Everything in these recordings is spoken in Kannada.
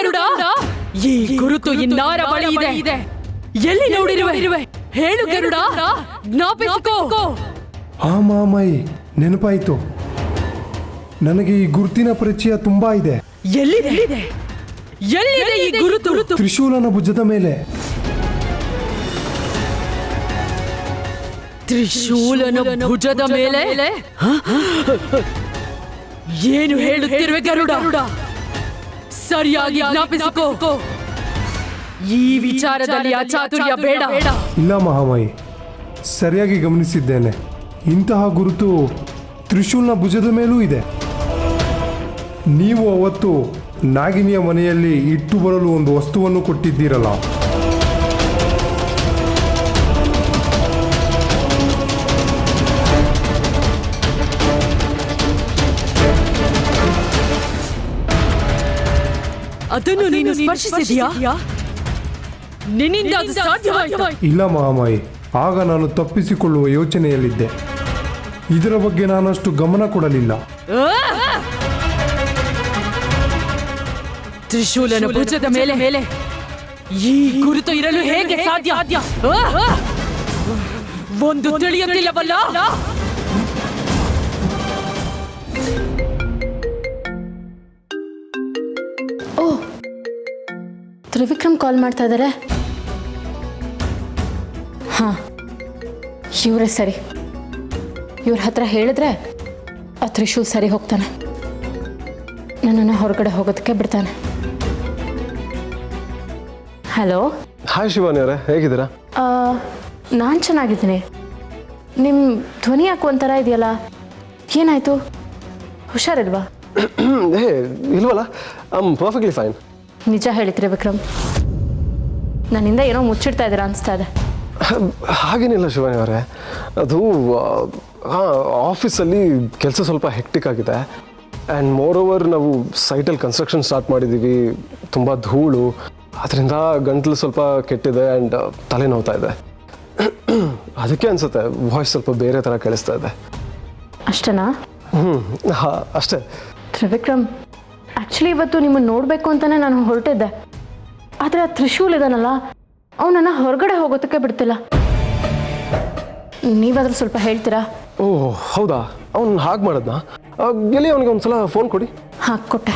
ಗರುಡ, ಈ ಗುರುತು ಇನ್ನಾರ ಬಳಿ ಇದೆ. ಎಲ್ಲಿ ನೋಡಿರುವೆ? ಹೇಳು ಗರುಡ, ಜ್ಞಾಪಿಸಿಕೋ. ಆ ಮಾಮೈ, ನೆನಪಾಯಿತು. ನನಗೆ ಈ ಗುರುತಿನ ಪರಿಚಯ ತುಂಬಾ ಇದೆ. ಎಲ್ಲಿದೆ ಈ ಗುರುತು? ತ್ರಿಶೂಲನ ಭುಜದ ಮೇಲೆ. ತ್ರಿಶೂಲನ ಭುಜದ ಮೇಲೆ? ಏನು ಹೇಳುತ್ತಿರುವೆ ಗರುಡ? ಸರಿಯಾಗಿ ಜ್ಞಾಪಿಸಿಕೋ. ಈ ವಿಚಾರದಲ್ಲಿ ಅಚಾತುರ್ಯ ಬೇಡ. ಇಲ್ಲ ಮಹಾಮಾಯಿ, ಸರಿಯಾಗಿ ಗಮನಿಸಿದ್ದೇನೆ. ಇಂತಹ ಗುರುತು ತ್ರಿಶೂಲ್ನ ಭುಜದ ಮೇಲೂ ಇದೆ. ನೀವು ಅವತ್ತು ನಾಗಿನಿಯ ಮನೆಯಲ್ಲಿ ಇಟ್ಟು ಬರಲು ಒಂದು ವಸ್ತುವನ್ನು ಕೊಟ್ಟಿದ್ದೀರಲ್ಲ, ಅದನ್ನು ನೀನು ಸ್ಪರ್ಶಿಸಿದೆಯಾ? ನಿನ್ನಿಂದ ಅದು ಸಾಧ್ಯವಾಯಿತಾ? ಇಲ್ಲ ಮಹಾಮಾಯಿ, ಆಗ ನಾನು ತಪ್ಪಿಸಿಕೊಳ್ಳುವ ಯೋಚನೆಯಲ್ಲಿದ್ದೆ. ಇದರ ಬಗ್ಗೆ ನಾನಷ್ಟು ಗಮನ ಕೊಡಲಿಲ್ಲ. ತ್ರಿಶೂಲನ ಭುಜದ ಮೇಲೆ ಈ ಗುರುತು ಇರಲು ಹೇಗೆ ಸಾಧ್ಯ? ಒಂದು ತಿಳಿಯುತ್ತಿಲ್ಲವಲ್ಲ? ಓ, ತ್ರಿವಿಕ್ರಮ್ ಕಾಲ್ ಮಾಡ್ತಾ ಇದ್ದಾರೆ. ಹಾ, ಇವರೇ ಸರಿ. ಇವ್ರ ಹತ್ರ ಹೇಳಿದ್ರೆ ಆ ತ್ರಿಶೂಲ್ ಸರಿ ಹೋಗ್ತಾನೆ, ನನ್ನನ್ನು ಹೊರಗಡೆ ಹೋಗೋದಕ್ಕೆ ಬಿಡ್ತಾನೆ. ಹಲೋ. ಹಾಯ್ ಶಿವಾನಿ ಅವರೇ, ಹೇಗಿದ್ದೀರಾ? ನಾನು ಚೆನ್ನಾಗಿದ್ದೀನಿ. ನಿಮ್ಮ ಧ್ವನಿ ಯಾಕೆ ಒಂಥರ ಇದೆಯಲ್ಲ, ಏನಾಯಿತು? ಹುಷಾರಿಲ್ವಾ? ಏ ಇಲ್ವಲ್ಲ, ಪರ್ಫೆಕ್ಟ್ಲಿ ಫೈನ್. ನಿಜ ಹೇಳಿದ್ರಿ ವಿಕ್ರಮ್, ನನ್ನಿಂದ ಏನೋ ಮುಚ್ಚಿಡ್ತಾ ಇದ್ದೀರಾ ಅನಿಸ್ತಾ ಇದೆ. ಹಾಗೇನಿಲ್ಲ ಶಿವಾನಿ ಅವರೇ, ಅದು ಆಫೀಸಲ್ಲಿ ಕೆಲಸ ಸ್ವಲ್ಪ ಹೆಕ್ಟಿಕ್ ಆಗಿದೆ. ಆ್ಯಂಡ್ ಮೋರ್ ಓವರ್ ನಾವು ಸೈಟಲ್ಲಿ ಕನ್ಸ್ಟ್ರಕ್ಷನ್ ಸ್ಟಾರ್ಟ್ ಮಾಡಿದ್ದೀವಿ. ತುಂಬ ಧೂಳು, ಅದರಿಂದ ಗಂಟಲು ಸ್ವಲ್ಪ ಕೆಟ್ಟಿದೆ ಆ್ಯಂಡ್ ತಲೆ ನೋವ್ತಾ ಇದೆ. ಅದಕ್ಕೆ ಅನಿಸುತ್ತೆ ವಾಯ್ಸ್ ಸ್ವಲ್ಪ ಬೇರೆ ಥರ ಕೇಳಿಸ್ತಾ ಇದೆ. ಅಷ್ಟೇನಾ? ಹಾಂ, ಅಷ್ಟೇ. ತ್ರಿವಿಕ್ರಮ್, ಆ್ಯಕ್ಚುಲಿ ಇವತ್ತು ನಿಮ್ಮನ್ನು ನೋಡಬೇಕು ಅಂತಲೇ ನಾನು ಹೊರಟಿದ್ದೆ. ಆದರೆ ಆ ತ್ರಿಶೂಲ್ ಇದಾನಲ್ಲ, ಅವನನ್ನು ಹೊರಗಡೆ ಹೋಗೋದಕ್ಕೆ ಬಿಡ್ತಿಲ್ಲ. ನೀವಾದರೂ ಸ್ವಲ್ಪ ಹೇಳ್ತೀರಾ? ಓಹ್ ಹೌದಾ, ಅವ್ನು ಹಾಗೆ ಮಾಡಿದ್ನಾ? ಎಲ್ಲಿ ಅವನಿಗೆ ಒಂದ್ಸಲ ಫೋನ್ ಕೊಡಿ. ಹಾಂ, ಕೊಟ್ಟೆ.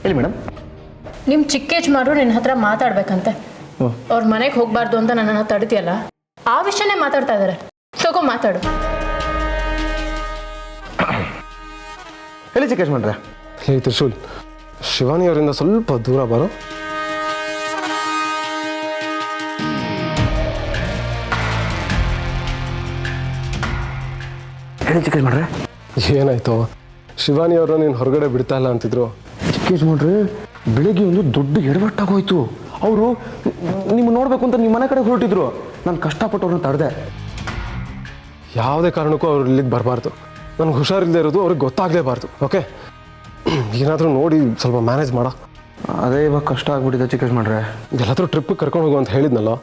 ಹೇಳಿ ಮೇಡಮ್. ನಿಮ್ಮ ಚಿಕ್ಕ ಯಜಮಾನರು ನಿನ್ನ ಹತ್ರ ಮಾತಾಡ್ಬೇಕಂತೆ. ಅವ್ರ ಮನೆಗೆ ಹೋಗಬಾರ್ದು ಅಂತ ನನ್ನನ್ನು ತಡಿತೀಯಲ್ಲ, ಆ ವಿಷಯನೇ ಮಾತಾಡ್ತಾ ಇದ್ದಾರೆ. ತಗೋ ಮಾತಾಡು. ಹೇಳಿ ಚಿಕ್ಕ ಯಜಮಾನ್ರೆ. ಹೇ ತ್ರಿಶೂಲ್, ಶಿವಾನಿ ಅವರಿಂದ ಸ್ವಲ್ಪ ದೂರ ಬರೋ. ಹೇಳಿ ಚಿಕ್ಕ ಯಜಮಾನ್ರೆ. ಏನಾಯ್ತು? ಶಿವಾನಿ ಅವರು ನೀನು ಹೊರಗಡೆ ಬಿಡ್ತಾ ಇಲ್ಲ ಅಂತಿದ್ರು. ಚಿಕ್ಕ ಯಜಮಾನ್ರೆ, ಬೆಳಿಗ್ಗೆ ಒಂದು ದೊಡ್ಡ ಎಡವಟ್ಟಾಗೋಯ್ತು. ಅವರು ನಿಮ್ಮ ನೋಡಬೇಕು ಅಂತ ನಿಮ್ಮ ಮನೆ ಕಡೆ ಹೊರಟಿದ್ರು. ನಾನು ಕಷ್ಟಪಟ್ಟು ಅವ್ರನ್ನ ತಡೆದೆ. ಯಾವುದೇ ಕಾರಣಕ್ಕೂ ಅವ್ರು ಇಲ್ಲಿಗೆ ಬರಬಾರ್ದು. ನನಗೆ ಹುಷಾರಿಲ್ಲದೆ ಇರೋದು ಅವ್ರಿಗೆ ಗೊತ್ತಾಗಲೇಬಾರ್ದು. ಓಕೆ, ಏನಾದರೂ ನೋಡಿ ಸ್ವಲ್ಪ ಮ್ಯಾನೇಜ್ ಮಾಡೋ. ಅದೇ ಇವಾಗ ಕಷ್ಟ ಆಗ್ಬಿಟ್ಟಿದೆ ಚಿಕ್ಕ ಯಜಮಾನ್ರೆ. ಎಲ್ಲಾದರೂ ಟ್ರಿಪ್ಪಿಗೆ ಕರ್ಕೊಂಡು ಹೋಗು ಅಂತ ಹೇಳಿದ್ನಲ್ಲ,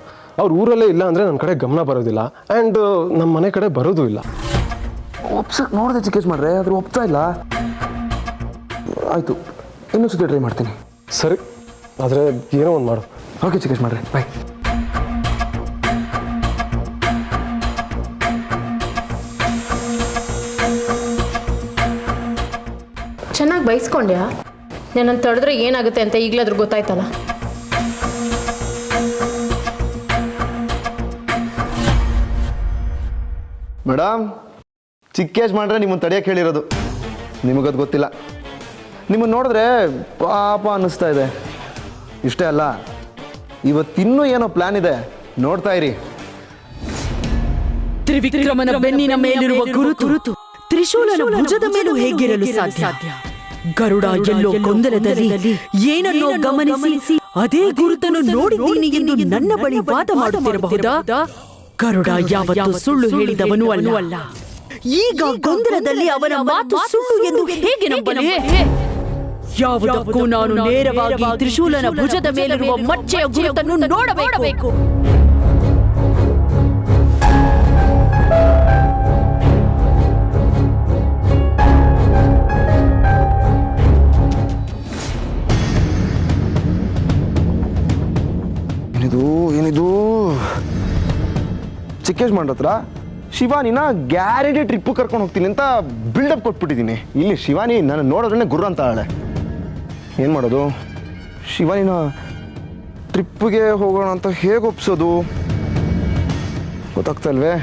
ಅವ್ರು ಊರಲ್ಲೇ ಇಲ್ಲ ಅಂದರೆ ನನ್ನ ಕಡೆ ಗಮನ ಬರೋದಿಲ್ಲ ಆ್ಯಂಡ್ ನಮ್ಮ ಮನೆ ಕಡೆ ಬರೋದು ಇಲ್ಲ. ಒಪ್ಸಕ್ಕೆ ನೋಡಿದೆ ಚಿಕ್ಕ ಯಜಮಾನ್ರೆ, ಆದರೂ ಒಪ್ತಾ ಇಲ್ಲ. ಆಯಿತು, ಇನ್ನೊಂದು ಸತಿ ಟ್ರೈ ಮಾಡ್ತೀನಿ. ಸರಿ, ಆದರೆ ಏನೋ ಒಂದು ಮಾಡು. ಓಕೆ ಚಿಕ್ಕ ಯಜಮಾನ್ರೆ, ಬಾಯ್. ಚೆನ್ನಾಗಿ ಬೈಸ್ಕೊಂಡ್ಯಾ? ನನ್ನನ್ನು ತಡೆದ್ರೆ ಏನಾಗುತ್ತೆ ಅಂತ ಈಗಲಾದ್ರೂ ಗೊತ್ತಾಯ್ತಲ್ಲ. ಮೇಡಮ್, ಚಿಕ್ಕ ಯಜಮಾನ್ರೆ ನಿಮ್ಮನ್ನು ತಡೆಯೋಕೆ ಹೇಳಿರೋದು. ನಿಮಗದು ಗೊತ್ತಿಲ್ಲ. ನಿಮ್ಮನ್ನು ನೋಡಿದ್ರೆ ಪಾಪ ಅನ್ನಿಸ್ತಾ ಇದೆ. ಇಷ್ಟೇ ಅಲ್ಲ, ಇವತ್ತಿನ್ನೂ ಏನೋ ಪ್ಲಾನ್ ಇದೆ, ನೋಡ್ತಾ ಇರಿ. ತ್ರಿವಿಕ್ರಮನ ಬೆನ್ನಿನ ಮೇಲಿರುವ ಗುರುತು ತ್ರಿಶೂಲನ ಭುಜದ ಮೇಲೂ ಹೇಗಿರಲು ಸಾಧ್ಯ? ಗರುಡ ಎಲ್ಲೋ ಗೊಂದಲದಲ್ಲಿ ಏನನ್ನೋ ಗಮನಿಸಿ ಅದೇ ಗುರುತನ್ನು ನೋಡಿದ್ದೀನಿ ಎಂದು ನನ್ನ ಬಳಿ ವಾದ ಮಾಡುತ್ತಿರಬಹುದಾ? ಗರುಡ ಯಾವತ್ತೂ ಸುಳ್ಳು ಹೇಳಿದವನು ಅಲ್ಲ. ಈಗ ಗೊಂದಲದಲ್ಲಿ ಅವನ ಮಾತು ಸುಳ್ಳು ಎಂದು ಹೇಗೆ ನಂಬಲಿ? ಯಾವುದಕ್ಕೂ ನಾನು ನೇರವಾಗಿ ತ್ರಿಶೂಲನ ಭುಜದ ಮೇಲಿರುವ ಮಚ್ಚೆಯ ಗುರುತನ್ನು ನೋಡಬೇಕು. ಚಿಕ್ಕ ಯಜಮಾನ್ರ ಹತ್ರ ಶಿವಾನಿನ ಗ್ಯಾರಂಟಿ ಟ್ರಿಪ್ಪು ಕರ್ಕೊಂಡು ಹೋಗ್ತೀನಿ ಅಂತ ಬಿಲ್ಡಪ್ ಕೊಟ್ಬಿಟ್ಟಿದ್ದೀನಿ. ಇಲ್ಲಿ ಶಿವಾನಿ ನಾನು ನೋಡೋದ್ರೇ ಗುರು ಅಂತ ಆಳೆ. ಏನು ಮಾಡೋದು? ಶಿವಾನಿನ ಟ್ರಿಪ್ಪಿಗೆ ಹೋಗೋಣ ಅಂತ ಹೇಗೆ ಒಪ್ಸೋದು ಗೊತ್ತಾಗ್ತಾ ಇಲ್ವೇ?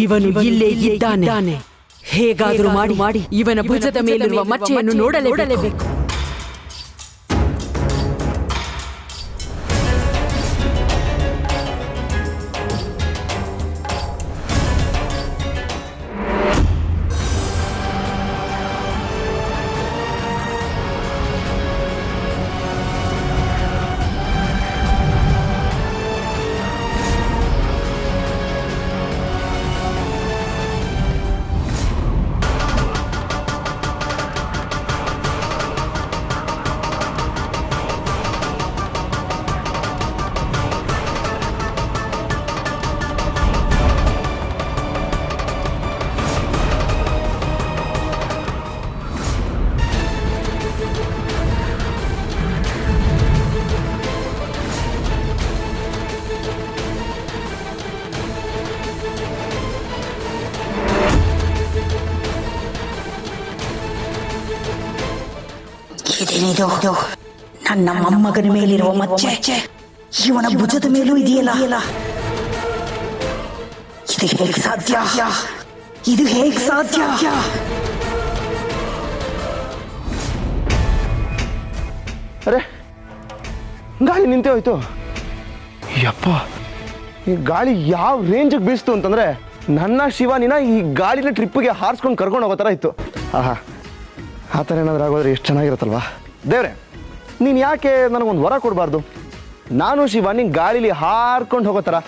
ಇವನು ಇಲ್ಲೇ ಇದ್ದಾನೆ. ಹೇಗಾದರೂ ಮಾಡಿ ಇವನ ಭುಜದ ಮೇಲಿರುವ ಮಚ್ಚೆಯನ್ನು ನೋಡಲೇಬೇಕು. ಇದೇನಿದು? ನನ್ನ ಮೊಮ್ಮಗನ ಮೇಲಿರುವ ಮಚ್ಚೆ ಇವನ ಭುಜದ ಮೇಲೂ ಇದೆಯಲ್ಲ. ಇದು ಹೇಗೆ ಸಾಧ್ಯ? ಇದು ಹೇಗೆ ಸಾಧ್ಯ? ಅರೆ, ಗಾಳಿ ನಿಂತೇ ಹೋಯ್ತು. ಯಪ್ಪ, ಈ ಗಾಳಿ ಯಾವ ರೇಂಜಿಗೆ ಬೀಸ್ತು ಅಂತಂದ್ರೆ ನನ್ನ ಶಿವಾನಿನ ಈ ಗಾಳಿನ ಟ್ರಿಪ್ಪಿಗೆ ಹಾರಿಸ್ಕೊಂಡು ಕರ್ಕೊಂಡು ಹೋಗೋ ಥರ ಇತ್ತು. ಆಹಾ, ಆ ಥರ ಏನಾದರೂ ಆಗೋದ್ರೆ ಎಷ್ಟು ಚೆನ್ನಾಗಿರುತ್ತಲ್ವಾ? ದೇವ್ರೆ, ನೀನು ಯಾಕೆ ನನಗೊಂದು ವರ ಕೊಡಬಾರ್ದು? ನಾನು ಶಿವಾನಿ ಗಾಳಿಲಿ ಹಾರ್ಕೊಂಡು ಹೋಗೋ ಥರ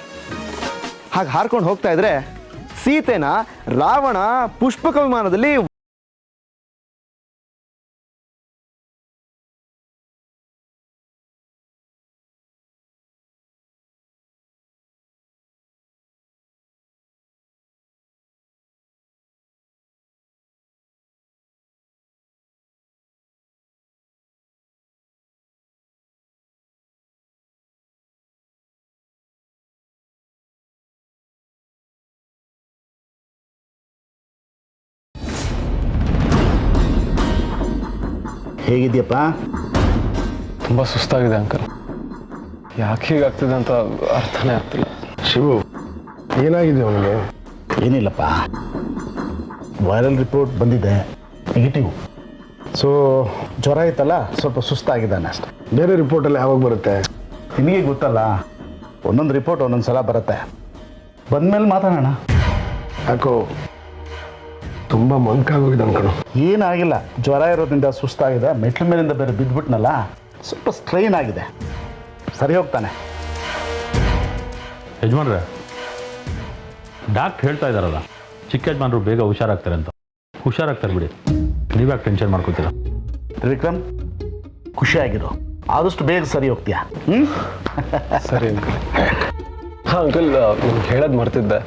ಹಾಗೆ ಹಾರ್ಕೊಂಡು ಹೋಗ್ತಾ ಇದ್ರೆ ಸೀತೆನ ರಾವಣ ಪುಷ್ಪಕ ವಿಮಾನದಲ್ಲಿ ಹೇಗಿದೆಯಪ್ಪ? ತುಂಬ ಸುಸ್ತಾಗಿದೆ ಅಂಕಲ್. ಯಾಕೆ ಹೀಗಾಗ್ತಿದೆ ಅಂತ ಅರ್ಥನೇ ಆಗ್ತಿಲ್ಲ. ಶಿವು, ಏನಾಗಿದೆ ಅವನಿಗೆ? ಏನಿಲ್ಲಪ್ಪ, ವೈರಲ್ ರಿಪೋರ್ಟ್ ಬಂದಿದೆ, ನೆಗೆಟಿವ್. ಸೊ ಜ್ವರ ಇತ್ತಲ್ಲ, ಸ್ವಲ್ಪ ಸುಸ್ತಾಗಿದ್ದಾನೆ ಅಷ್ಟೆ. ಬೇರೆ ರಿಪೋರ್ಟಲ್ಲಿ ಯಾವಾಗ ಬರುತ್ತೆ? ನಿಮಗೆ ಗೊತ್ತಲ್ಲ, ಒಂದೊಂದು ರಿಪೋರ್ಟ್ ಒಂದೊಂದು ಸಲ ಬರುತ್ತೆ. ಬಂದಮೇಲೆ ಮಾತಾಡೋಣ. ಯಾಕೋ ತುಂಬ ಮಂಕಾಗೋಗಿದೆ ಅನ್ಕಣು. ಏನಾಗಿಲ್ಲ, ಜ್ವರ ಇರೋದ್ರಿಂದ ಸುಸ್ತಾಗಿದೆ. ಮೆಟ್ಲ ಮೇಲಿಂದ ಬೇರೆ ಬಿದ್ದುಬಿಟ್ನಲ್ಲ, ಸ್ವಲ್ಪ ಸ್ಟ್ರೈನ್ ಆಗಿದೆ. ಸರಿ ಹೋಗ್ತಾನೆ. ಯಜಮಾನ್ರೆ, ಡಾಕ್ಟ್ರ್ ಹೇಳ್ತಾ ಇದ್ದಾರಲ್ಲ, ಚಿಕ್ಕ ಯಜಮಾನ್ರು ಬೇಗ ಹುಷಾರಾಗ್ತಾರೆ ಅಂತ. ಹುಷಾರಾಗ್ತಾರೆ ಬಿಡಿ, ನೀವ್ಯಾಕೆ ಟೆನ್ಷನ್ ಮಾಡ್ಕೋತೀರ? ವಿಕ್ರಮ್, ಖುಷಿಯಾಗಿರು, ಆದಷ್ಟು ಬೇಗ ಸರಿ ಹೋಗ್ತೀಯಾ? ಸರಿ ಅಂಕಲ್. ಹಾಂ ಅಂಕಲ್, ನಿಮ್ಗೆ ಹೇಳೋದು ಮರ್ತಿದ್ದೆ.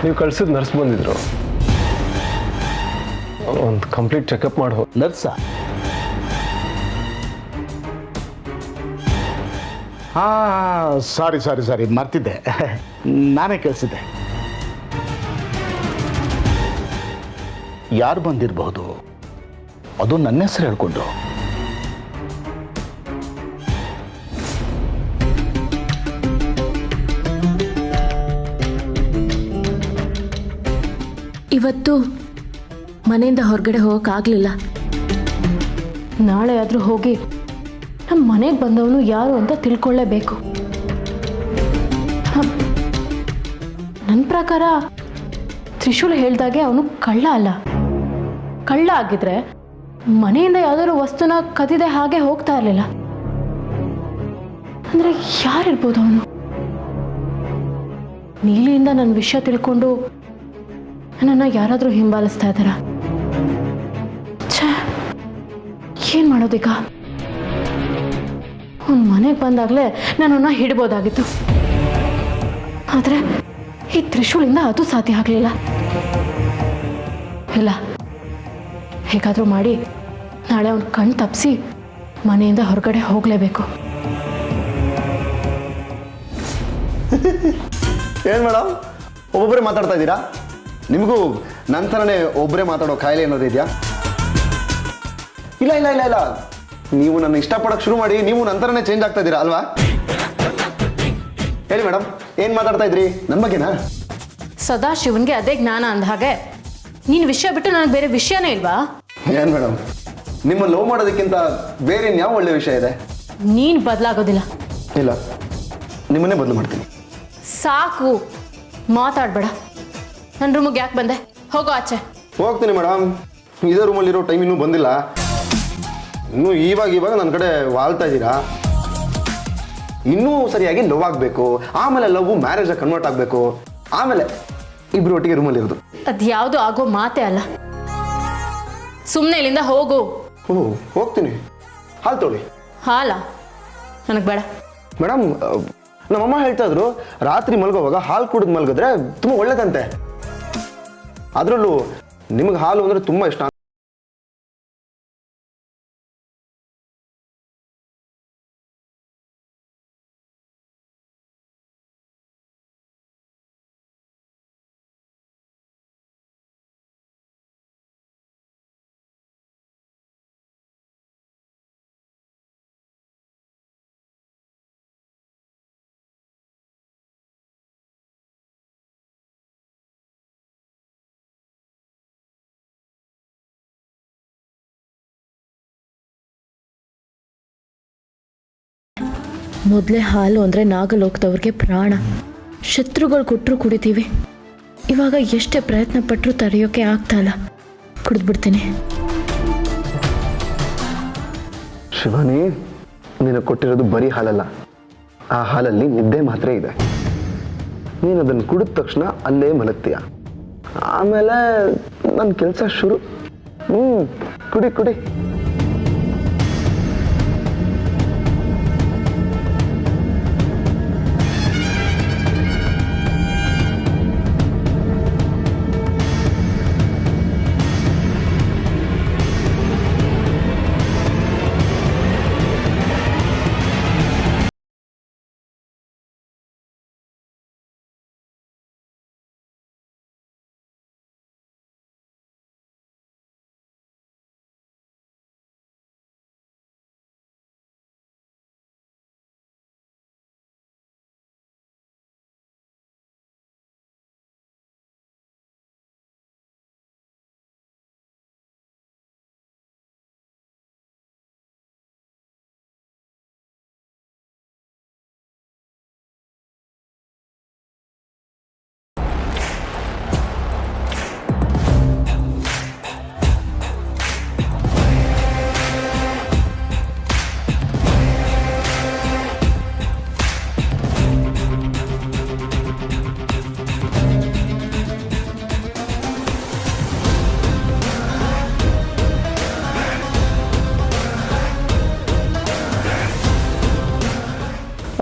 ನೀವು ಕಳ್ಸಿದ ನರ್ಸ್ ಬಂದಿದ್ರು, ಒಂದು ಕಂಪ್ಲೀಟ್ ಚೆಕಪ್ ಮಾಡಿ ಹೋಗಿ. ನರ್ಸ? ಹಾಂ, ಸಾರಿ ಮರ್ತಿದ್ದೆ. ನಾನೇ ಕಳಿಸಿದ್ದೆ. ಯಾರು ಬಂದಿರಬಹುದು? ಅದು ನನ್ನ ಹೆಸರು ಹೇಳ್ಕೊಂಡು. ಇವತ್ತು ಮನೆಯಿಂದ ಹೊರಗಡೆ ಹೋಗೋಕ್ಕಾಗಲಿಲ್ಲ. ನಾಳೆ ಆದರೂ ಹೋಗಿ ನಮ್ಮ ಮನೆಗೆ ಬಂದವನು ಯಾರು ಅಂತ ತಿಳ್ಕೊಳ್ಳೇಬೇಕು. ನನ್ನ ಪ್ರಕಾರ ತ್ರಿಶೂಲ್ ಹೇಳ್ದಾಗೆ ಅವನು ಕಳ್ಳ ಅಲ್ಲ. ಕಳ್ಳ ಆಗಿದ್ರೆ ಮನೆಯಿಂದ ಯಾವ್ದಾದ್ರು ವಸ್ತುನ ಕದಿದೆ ಹಾಗೆ ಹೋಗ್ತಾ ಇರಲಿಲ್ಲ. ಅಂದರೆ ಯಾರಿರ್ಬೋದು ಅವನು? ನೀಲಿಯಿಂದ ನನ್ನ ವಿಷಯ ತಿಳ್ಕೊಂಡು ನನ್ನನ್ನು ಯಾರಾದರೂ ಹಿಂಬಾಲಿಸ್ತಾ ಇದ್ದಾರಾ? ಏನು ಮಾಡೋದೀಗ? ಅವ್ನು ಮನೆಗೆ ಬಂದಾಗಲೇ ನನ್ನನ್ನು ಹಿಡ್ಬೋದಾಗಿತ್ತು. ಆದರೆ ಈ ತ್ರಿಶೂಲಿಂದ ಅದು ಸಾಧ್ಯ ಆಗಲಿಲ್ಲ. ಇಲ್ಲ, ಹೇಗಾದರೂ ಮಾಡಿ ನಾಳೆ ಅವ್ನ ಕಣ್ಣು ತಪ್ಪಿಸಿ ಮನೆಯಿಂದ ಹೊರಗಡೆ ಹೋಗಲೇಬೇಕು. ಏನು ಮೇಡಮ್, ಒಬ್ಬೊಬ್ಬರೇ ಮಾತಾಡ್ತಾ ಇದ್ದೀರಾ? ನಿಮಗೂ ನನ್ನ ಥರನೇ ಒಬ್ಬರೇ ಮಾತಾಡೋ ಕಾಯಿಲೆ ಏನಾದ್ರು ಇದೆಯಾ? ಇಲ್ಲ ಇಲ್ಲ ಇಲ್ಲ ಇಲ್ಲ, ನೀವು ನನ್ನ ಇಷ್ಟಪಡೋಕೆ ಶುರು ಮಾಡಿ ನೀವು ನನ್ನ ಥರನೇ ಚೇಂಜ್ ಆಗ್ತಾ ಇದ್ದೀರಾ ಅಲ್ವಾ? ಹೇಳಿ ಮೇಡಮ್, ಏನು ಮಾತಾಡ್ತಾ ಇದ್ರಿ? ನನ್ನ ಬಗ್ಗೆನಾ? ಸದಾಶಿವನ್ಗೆ ಅದೇ ಜ್ಞಾನ ಅಂದ ಹಾಗೆ ನೀನು ವಿಷಯ ಬಿಟ್ಟು ನನಗೆ ಬೇರೆ ವಿಷಯನೇ ಇಲ್ವಾ? ಏನು ಮೇಡಮ್, ನಿಮ್ಮ ಲವ್ ಮಾಡೋದಕ್ಕಿಂತ ಬೇರೆ ಇನ್ಯಾವ ಒಳ್ಳೆ ವಿಷಯ ಇದೆ? ನೀನು ಬದಲಾಗೋದಿಲ್ಲ. ಇಲ್ಲ, ನಿಮ್ಮನ್ನೇ ಬದಲು ಮಾಡ್ತೀನಿ. ಸಾಕು, ಮಾತಾಡಬೇಡ. ನನ್ನ ರೂಮಿಗೆ ಯಾಕೆ ಬಂದೆ? ಹೋಗೋ ಆಚೆ. ಹೋಗ್ತೀನಿ ಮೇಡಮ್, ಇದೇ ರೂಮಲ್ಲಿರೋ ಟೈಮ್ ಇನ್ನೂ ಬಂದಿಲ್ಲ. ಇನ್ನೂ ಇವಾಗ ನನ್ನ ಕಡೆ ವಾಲ್ತಾ ಇದ್ದೀರಾ. ಇನ್ನೂ ಸರಿಯಾಗಿ ಲವ್ ಆಗಬೇಕು, ಆಮೇಲೆ ಲವ್ ಮ್ಯಾರೇಜಾಗಿ ಕನ್ವರ್ಟ್ ಆಗಬೇಕು, ಆಮೇಲೆ ಇಬ್ಬರು ಒಟ್ಟಿಗೆ ರೂಮಲ್ಲಿರೋದು. ಅದ್ಯಾವುದು ಆಗೋ ಮಾತೇ ಅಲ್ಲ. ಸುಮ್ಮನೆ ಇಲ್ಲಿಂದ ಹೋಗು. ಓಹ್, ಹೋಗ್ತೀನಿ. ಹಾಲು ತೊಳಿ. ಹಾಲ ನನಗೆ ಬೇಡ. ಮೇಡಮ್, ನಮ್ಮಮ್ಮ ಹೇಳ್ತಾ ಇದ್ರು ರಾತ್ರಿ ಮಲ್ಗೋವಾಗ ಹಾಲು ಕುಡಿದು ಮಲ್ಗಿದ್ರೆ ತುಂಬ ಒಳ್ಳೇದಂತೆ. ಅದರಲ್ಲೂ ನಿಮಗೆ ಹಾಲು ಅಂದರೆ ತುಂಬ ಇಷ್ಟ. ಮೊದಲೇ ಹಾಲು ಅಂದರೆ ನಾಗಲೋಕದವ್ರಿಗೆ ಪ್ರಾಣ. ಶತ್ರುಗಳು ಕೊಟ್ಟರು ಕುಡಿತೀವಿ. ಇವಾಗ ಎಷ್ಟೇ ಪ್ರಯತ್ನ ಪಟ್ಟರು ತಡೆಯೋಕೆ ಆಗ್ತಾಯಿಲ್ಲ. ಕುಡಿದ್ಬಿಡ್ತೀನಿ. ಶಿವಾನಿ, ನೀನು ಕೊಟ್ಟಿರೋದು ಬರೀ ಹಾಲಲ್ಲ, ಆ ಹಾಲಲ್ಲಿ ನಿದ್ದೆ ಮಾತ್ರ ಇದೆ. ನೀನು ಅದನ್ನು ಕುಡಿದ ತಕ್ಷಣ ಅಲ್ಲೇ ಮಲಗ್ತೀಯ. ಆಮೇಲೆ ನನ್ನ ಕೆಲಸ ಶುರು. ಕುಡಿ ಕುಡಿ.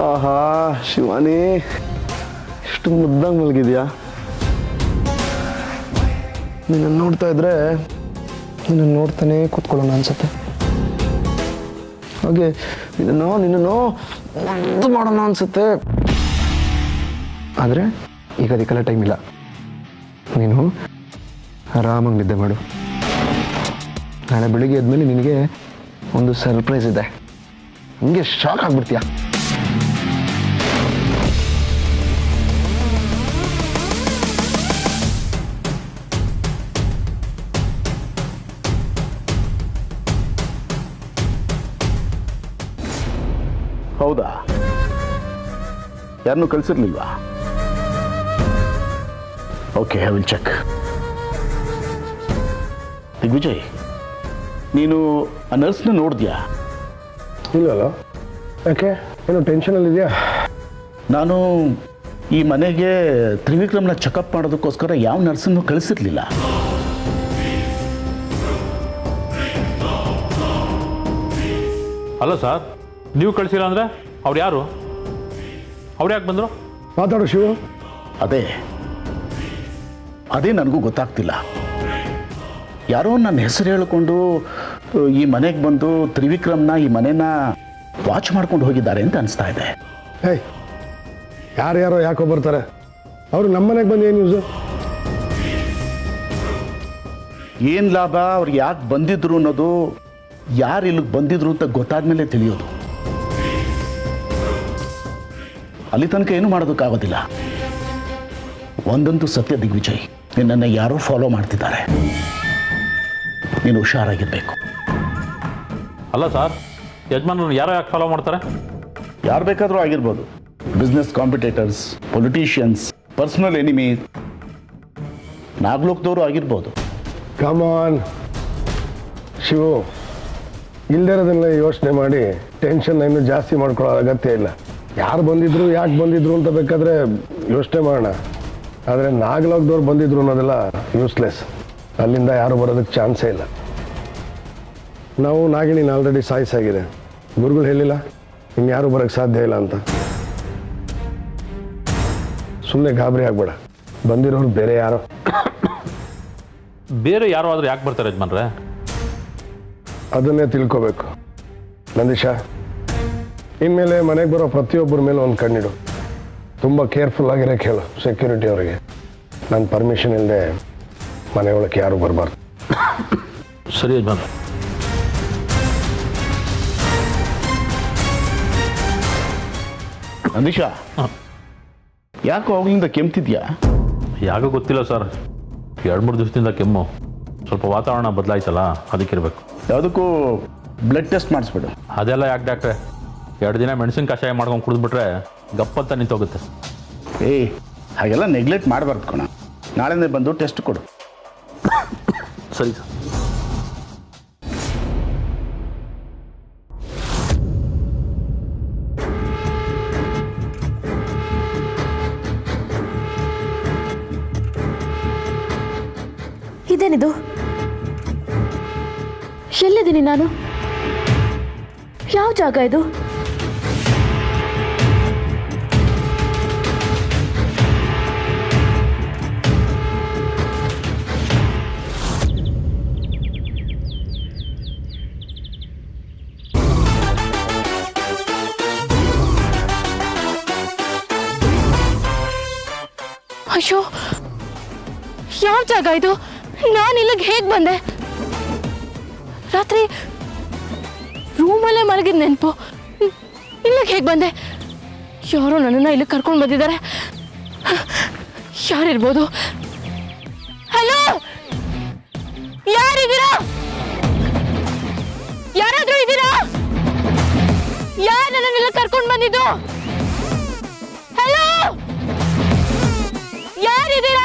ಆಹಾ ಶಿವಾನಿ, ಎಷ್ಟು ಮುದ್ದಾಗಿ ಮಲಗಿದ್ಯಾ. ನಿನ್ನನ್ನು ನೋಡ್ತಾ ಇದ್ರೆ ನಿನ್ನನ್ನು ನೋಡ್ತಾನೆ ಕೂತ್ಕೊಳ್ಳೋಣ ಅನ್ಸುತ್ತೆ. ಹಾಗೆ ನಿನ್ನನ್ನು ಮುದ್ದು ಮಾಡೋಣ ಅನ್ಸುತ್ತೆ. ಆದರೆ ಈಗ ಅದಕ್ಕೆಲ್ಲ ಟೈಮ್ ಇಲ್ಲ. ನೀನು ಆರಾಮಾಗಿ ನಿದ್ದೆ ಮಾಡು. ನಾಳೆ ಬೆಳಿಗ್ಗೆ ಎದ್ಮೇಲೆ ನಿನಗೆ ಒಂದು ಸರ್ಪ್ರೈಸ್ ಇದೆ. ಹಂಗೆ ಶಾಕ್ ಆಗ್ಬಿಡ್ತೀಯ. ಹೌದಾ? ಯಾರನ್ನೂ ಕಳಿಸಿರ್ಲಿಲ್ವಾ? Okay, I will check. Digvijay, ನೀನು ಆ ನರ್ಸ್ನ ನೋಡಿದ್ಯಾ? ಇಲ್ಲಲ್ಲ, ಯಾಕೆ? ಏನೋ ಟೆನ್ಷನಲ್ಲಿದೆಯಾ? ನಾನು ಈ ಮನೆಗೆ ತ್ರಿವಿಕ್ರಮ್ನ ಚೆಕಪ್ ಮಾಡೋದಕ್ಕೋಸ್ಕರ ಯಾವ ನರ್ಸನ್ನು ಕಳಿಸಿರ್ಲಿಲ್ಲ. ಅಲ್ಲ ಸರ್, ನೀವು ಕಳಿಸಿಲ್ಲ ಅಂದರೆ ಅವ್ರು ಯಾರು? ಅವ್ರು ಯಾಕೆ ಬಂದರು? ಮಾತಾಡು ಶಿವು. ಅದೇ ನನಗೂ ಗೊತ್ತಾಗ್ತಿಲ್ಲ. ಯಾರೋ ನನ್ನ ಹೆಸರು ಹೇಳಿಕೊಂಡು ಈ ಮನೆಗೆ ಬಂದು ತ್ರಿವಿಕ್ರಮ್ನ ಈ ಮನೆನ ವಾಚ್ ಮಾಡ್ಕೊಂಡು ಹೋಗಿದ್ದಾರೆ ಅಂತ ಅನಿಸ್ತಾ ಇದೆ. ಹೇಯ್, ಯಾರ್ಯಾರೋ ಯಾಕೋ ಬರ್ತಾರೆ, ಅವರು ನಮ್ಮನೆಗೆ ಬಂದು ಏನು ಯೂಸು? ಏನು ಲಾಭ? ಅವ್ರಿಗೆ ಯಾಕೆ ಬಂದಿದ್ರು ಅನ್ನೋದು ಯಾರು ಇಲ್ಲಿಗೆ ಬಂದಿದ್ರು ಅಂತ ಗೊತ್ತಾದ್ಮೇಲೆ ತಿಳಿಯೋದು. ಅಲ್ಲಿ ತನಕ ಏನು ಮಾಡೋದಕ್ಕಾಗೋದಿಲ್ಲ. ಒಂದಂತೂ ಸತ್ಯ ದಿಗ್ವಿಜಯ್, ನಿನ್ನನ್ನು ಯಾರೋ ಫಾಲೋ ಮಾಡ್ತಿದ್ದಾರೆ. ನೀನು ಹುಷಾರಾಗಿರ್ಬೇಕು. ಅಲ್ಲ ಸರ್, ಯಜಮಾನ್ರನ್ನ ಯಾರೋ ಯಾಕೆ ಫಾಲೋ ಮಾಡ್ತಾರೆ? ಯಾರು ಬೇಕಾದರೂ ಆಗಿರ್ಬೋದು. Business competitors, politicians, personal enemy, ನಾಗ್ಲೋಕದವರು ಆಗಿರ್ಬೋದು. ಕಮಾನ್ ಶಿವು, ಇಲ್ದಿರೋದನ್ನ ಯೋಚನೆ ಮಾಡಿ ಟೆನ್ಷನ್ ಇನ್ನೂ ಜಾಸ್ತಿ ಮಾಡ್ಕೊಳ್ಳೋ ಅಗತ್ಯ ಇಲ್ಲ. ಯಾರು ಬಂದಿದ್ರು, ಯಾಕೆ ಬಂದಿದ್ರು ಅಂತ ಬೇಕಾದರೆ ಯೋಚನೆ ಮಾಡೋಣ. ಆದರೆ ನಾಗಲೋಕದವ್ರು ಬಂದಿದ್ರು ಅನ್ನೋದೆಲ್ಲ ಯೂಸ್ಲೆಸ್. ಅಲ್ಲಿಂದ ಯಾರು ಬರೋದಕ್ಕೆ ಚಾನ್ಸೇ ಇಲ್ಲ. ನಾವು ನಾಗಿಣಿನ ಆಲ್ರೆಡಿ ಸಾಯಿಸಾಗಿದೆ. ಗುರುಗಳು ಹೇಳಿಲ್ಲ ಇನ್ಯಾರು ಬರೋಕ್ಕೆ ಸಾಧ್ಯ ಇಲ್ಲ ಅಂತ. ಸುಮ್ಮನೆ ಗಾಬರಿ ಆಗ್ಬೇಡ, ಬಂದಿರೋರು ಬೇರೆ ಯಾರೋ. ಬೇರೆ ಯಾರೋ ಆದರೂ ಯಾಕೆ ಬರ್ತಾರೆ ಯಜಮಾನ್ರೆ? ಅದನ್ನೇ ತಿಳ್ಕೋಬೇಕು ನಂದೀಶ. ಇನ್ಮೇಲೆ ಮನೆಗೆ ಬರೋ ಪ್ರತಿಯೊಬ್ಬರ ಮೇಲೆ ಒಂದು ಕಣ್ಣಿಡು. ತುಂಬ ಕೇರ್ಫುಲ್ ಆಗಿರೋಕ್ಕೆ ಹೇಳು ಸೆಕ್ಯೂರಿಟಿ ಅವರಿಗೆ. ನನ್ನ ಪರ್ಮಿಷನ್ ಇಲ್ಲದೆ ಮನೆ ಒಳಕ್ಕೆ ಯಾರು ಬರಬಾರ್ದು. ಸರಿ ಯಜಮಾನ್ರೆ. ನಂದೀಶಾ, ಯಾಕೋ ಅವಾಗಲಿಂದ ಕೆಮ್ತಿದ್ಯಾ? ಯಾಕೋ ಗೊತ್ತಿಲ್ಲ ಸರ್, 2-3 ದಿವಸದಿಂದ ಕೆಮ್ಮು. ಸ್ವಲ್ಪ ವಾತಾವರಣ ಬದಲಾಯ್ತಲ್ಲ, ಅದಕ್ಕಿರಬೇಕು. ಯಾವುದಕ್ಕೂ ಬ್ಲಡ್ ಟೆಸ್ಟ್ ಮಾಡಿಸ್ಬಿಡು. ಅದೆಲ್ಲ ಯಾಕೆ ಡಾಕ್ಟ್ರೆ? 2 ದಿನ ಮೆಣಸಿನ ಕಷಾಯ ಮಾಡ್ಕೊಂಡು ಕುಡಿದ್ಬಿಟ್ರೆ ಗಪ್ಪಂತ ನಿಂತೋಗುತ್ತೆ. ಏಯ್, ಹಾಗೆಲ್ಲ ನೆಗ್ಲೆಕ್ಟ್ ಮಾಡಬಾರ್ದು ಕಣ. ನಾಳೆನೇ ಬಂದು ಟೆಸ್ಟ್ ಕೊಡು. ಸರಿ ಸರ್. ಇದೇನಿದು? ಎಲ್ಲಿದ್ದೀನಿ ನಾನು? ಯಾವ ಜಾಗ ಇದು? ಅಯ್ಯೋ, ಯಾವ ಜಾಗ ಇದು? ನಾನು ಇಲ್ಲಿಗೆ ಹೇಗೆ ಬಂದೆ? ರಾತ್ರಿ ರೂಮಲ್ಲೇ ಮಲಗಿದ ನೆನಪು, ಇಲ್ಲಿಗೆ ಹೇಗೆ ಬಂದೆ? ಯಾರೋ ನನ್ನನ್ನು ಇಲ್ಲಿ ಕರ್ಕೊಂಡು ಬಂದಿದ್ದಾರೆ. ಯಾರಿರ್ಬೋದು? ಹಲೋ, ಯಾರಿದ್ದೀರಾ? ಯಾರಾದ್ರೂ ಇದ್ದೀರಾ? ಯಾರು ನನ್ನನ್ನು ಇಲ್ಲಿ ಕರ್ಕೊಂಡು ಬಂದಿದ್ದು? ಹಲೋ, ಯಾರಿದ್ದೀರಾ?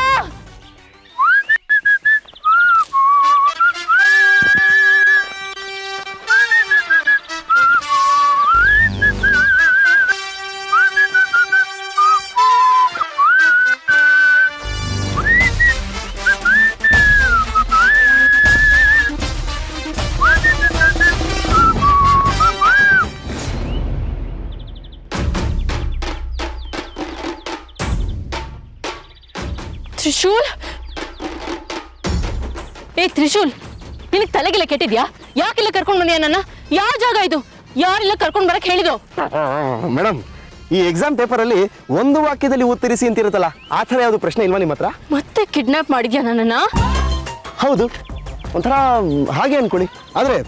ತ್ರಿಶೂಲ್, ಏ ತ್ರಿಶೂಲ್, ನಿನಗೆ ತಲೆಗೆಲ್ಲ ಕೆಟ್ಟಿದ್ಯಾ? ಯಾಕಿಲ್ಲ ಕರ್ಕೊಂಡು ಬಂದ್ಯಾ ನನ್ನ? ಯಾವ ಜಾಗ ಇದು? ಯಾರಿಲ್ಲ ಕರ್ಕೊಂಡು ಬರಕ್ಕೆ ಹೇಳಿದ್ರು? ಮೇಡಮ್, ಈ ಎಕ್ಸಾಮ್ ಪೇಪರಲ್ಲಿ ಒಂದು ವಾಕ್ಯದಲ್ಲಿ ಉತ್ತರಿಸಿ ಅಂತಿರುತ್ತಲ್ಲ, ಆ ಥರ ಯಾವುದು ಪ್ರಶ್ನೆ ಇಲ್ವಾ ನಿಮ್ಮ ಹತ್ರ? ಮತ್ತೆ ಕಿಡ್ನಾಪ್ ಮಾಡಿದ್ಯಾ ನನ್ನನ್ನ? ಹೌದು, ಒಂಥರ ಹಾಗೆ ಅನ್ಕೊಳ್ಳಿ. ಆದರೆ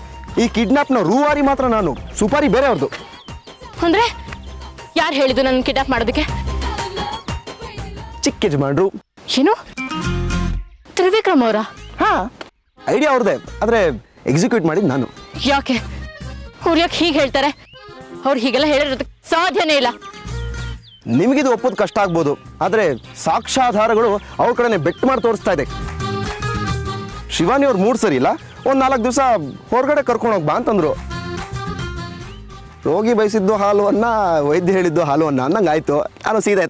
ಈ ಕಿಡ್ನಾಪ್ನ ರೂವಾರಿ ಮಾತ್ರ ನಾನು, ಸುಪಾರಿ ಬೇರೆ ಅವ್ರದ್ದು. ಅಂದ್ರೆ ಯಾರು ಹೇಳಿದ್ದು ನನ್ನ ಕಿಡ್ನಾಪ್ ಮಾಡೋದಕ್ಕೆ? ಚಿಕ್ಕ ಯಜಮಾನ್ರು. ಏನು, ತ್ರಿವಿಕ್ರಮ್ ಅವರ? ಹಾ, ಐಡಿಯಾ ಅವ್ರದ್ದೇ, ಆದರೆ ಎಕ್ಸಿಕ್ಯೂಟ್ ಮಾಡಿದ್ದು ನಾನು. ಯಾಕೆ ಅವ್ರು ಯಾಕೆ ಹೀಗೆ ಹೇಳ್ತಾರೆ? ಅವ್ರು ಹೀಗೆಲ್ಲ ಹೇಳಿರೋದಕ್ಕೆ ಸಾಧ್ಯನೇ ಇಲ್ಲ. ನಿಮಗಿದು ಒಪ್ಪೋದು ಕಷ್ಟ ಆಗ್ಬೋದು, ಆದರೆ ಸಾಕ್ಷ್ಯಾಧಾರಗಳು ಅವ್ರ ಕಡೆನೆ ಬೆಟ್ ಮಾಡಿ ತೋರಿಸ್ತಾ ಇದೆ. ಶಿವಾನಿ ಅವ್ರ ಮೂಡ್ ಸರಿ ಇಲ್ಲ, ಒಂದು 4 ದಿವಸ ಹೊರಗಡೆ ಕರ್ಕೊಂಡೋಗಿ ಬಾ ಅಂತಂದ್ರು. ರೋಗಿ ಬಯಸಿದ್ದು ಹಾಲು ಅನ್ನ, ವೈದ್ಯ ಹೇಳಿದ್ದು ಹಾಲು ಅನ್ನ ಅನ್ನಂಗೆ ಆಯ್ತು. ನಾನು ಸೀದಾ